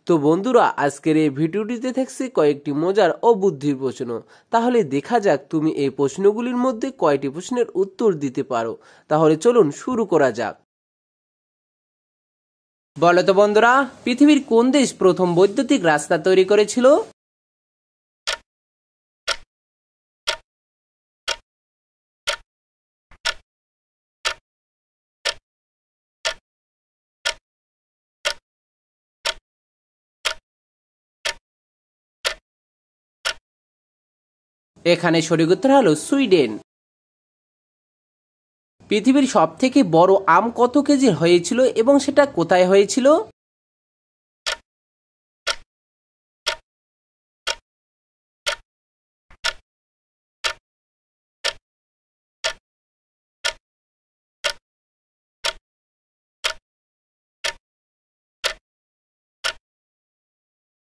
তো বন্ধুরা, আজকের এই ভিডিওটিতে থাকছে কয়েকটি মজার ও বুদ্ধির প্রশ্ন। তাহলে দেখা যাক তুমি এই প্রশ্নগুলির মধ্যে কয়টি প্রশ্নের উত্তর দিতে পারো। তাহলে চলুন শুরু করা যাক। বলো তো বন্ধুরা, পৃথিবীর কোন দেশ প্রথম বৈদ্যুতিক রাস্তা তৈরি করেছিল? এখানে সঠিক উত্তর হলো সুইডেন। পৃথিবীর সব থেকে বড় আম কত কেজির হয়েছিল এবং সেটা কোথায় হয়েছিল?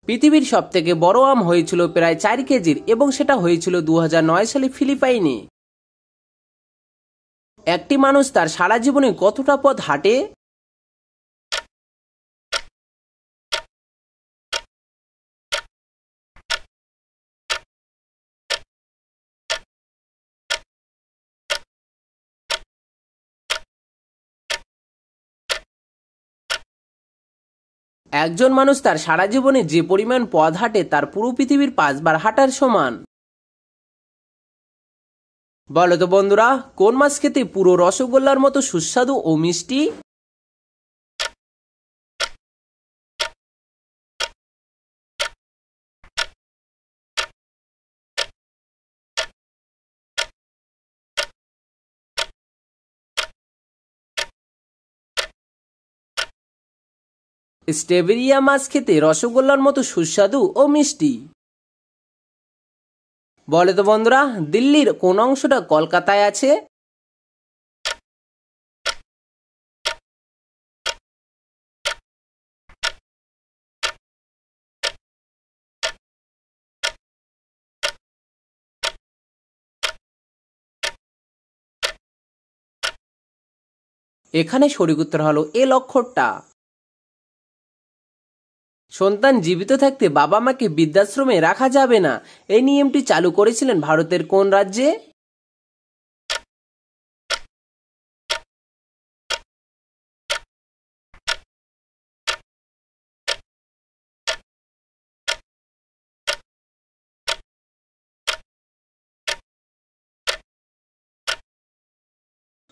পৃথিবীর সব থেকে বড় আম হয়েছিল প্রায় 4 কেজির এবং সেটা হয়েছিল 2009 সালে ফিলিপাইনে। একটি মানুষ তার সারা জীবনে কতটা পথ হাঁটে? একজন মানুষ তার সারা জীবনে যে পরিমাণ পথ হাঁটে তার পুরো পৃথিবীর 5 বার হাঁটার সমান। বলো তো বন্ধুরা, কোন মাছ খেতে পুরো রসগোল্লার মতো সুস্বাদু ও মিষ্টি? স্ট্রবেরিয়া মাছ খেতে রসগোল্লার মতো সুস্বাদু ও মিষ্টি। বলো তো বন্ধুরা, দিল্লির কোন অংশটা কলকাতায় আছে? এখানে সঠিক উত্তর হলো এ লক্ষরটা। সন্তান জীবিত থাকতে বাবা মাকে বৃদ্ধাশ্রমে রাখা যাবে না, এই নিয়মটি চালু করেছিলেন ভারতের কোন রাজ্যে?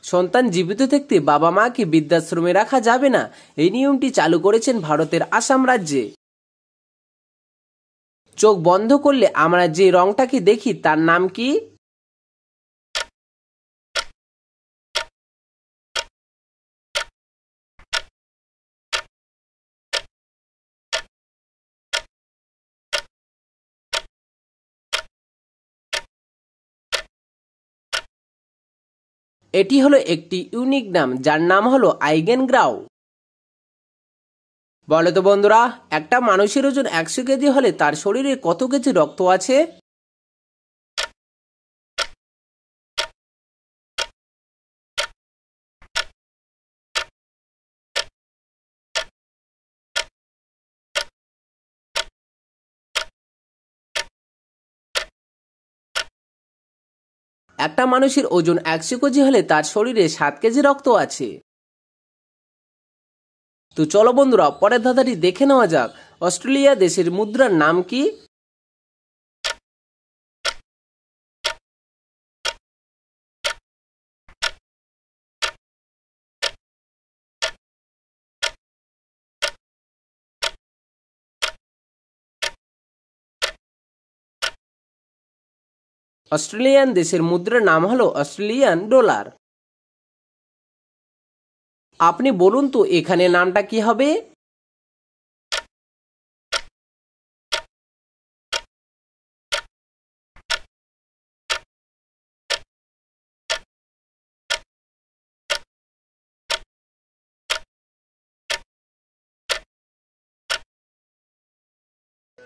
সন্তান জীবিত থাকতে বাবা মাকে বৃদ্ধাশ্রমে রাখা যাবে না, এই নিয়মটি চালু করেছেন ভারতের আসাম রাজ্যে। চোখ বন্ধ করলে আমরা যে রংটাকে দেখি তার নাম কি? এটি হলো একটি ইউনিক নাম, যার নাম হলো আইগেন গ্রাউ। বলো তো বন্ধুরা, একটা মানুষের ওজন 100 কেজি হলে তার শরীরে কত কেজি রক্ত আছে? একটা মানুষের ওজন 100 কেজি হলে তার শরীরে 7 কেজি রক্ত আছে। তো চলো বন্ধুরা, পরের ধাঁধাটি দেখে নেওয়া যাক। অস্ট্রেলিয়া দেশের মুদ্রার নাম কি? অস্ট্রেলিয়ান দেশের মুদ্রার নাম হলো অস্ট্রেলিয়ান ডলার। আপনি বলুন তো এখানে নামটা কি হবে?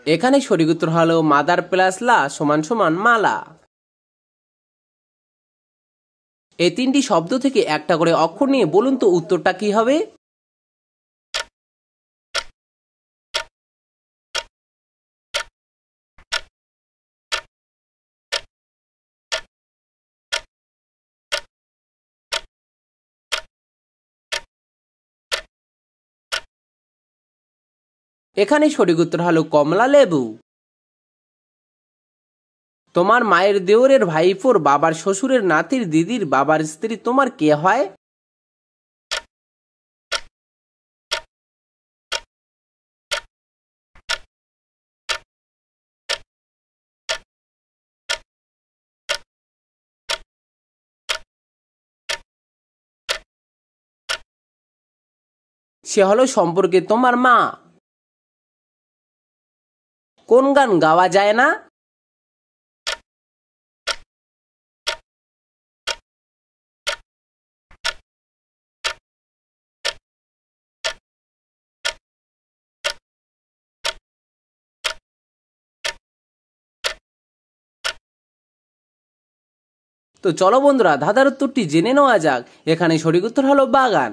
এখানে সঠিক উত্তর হলো মাদার প্লাস লা সমান সমান মালা। এই তিনটি শব্দ থেকে একটা করে অক্ষর নিয়ে বলুন তো উত্তরটা কি হবে? এখানে সঠিক উত্তর হলো কমলা লেবু। তোমার মায়ের দেওরের ভাইপোর বাবার শ্বশুরের নাতির দিদির বাবার স্ত্রী তোমার কে হয়? সে হলো সম্পর্কে তোমার মা। কোন গান গাওয়া যায় না? তো চলো বন্ধুরা ধাঁধার উত্তরটি জেনে নেওয়া যাক। এখানে সঠিক উত্তর হলো বাগান।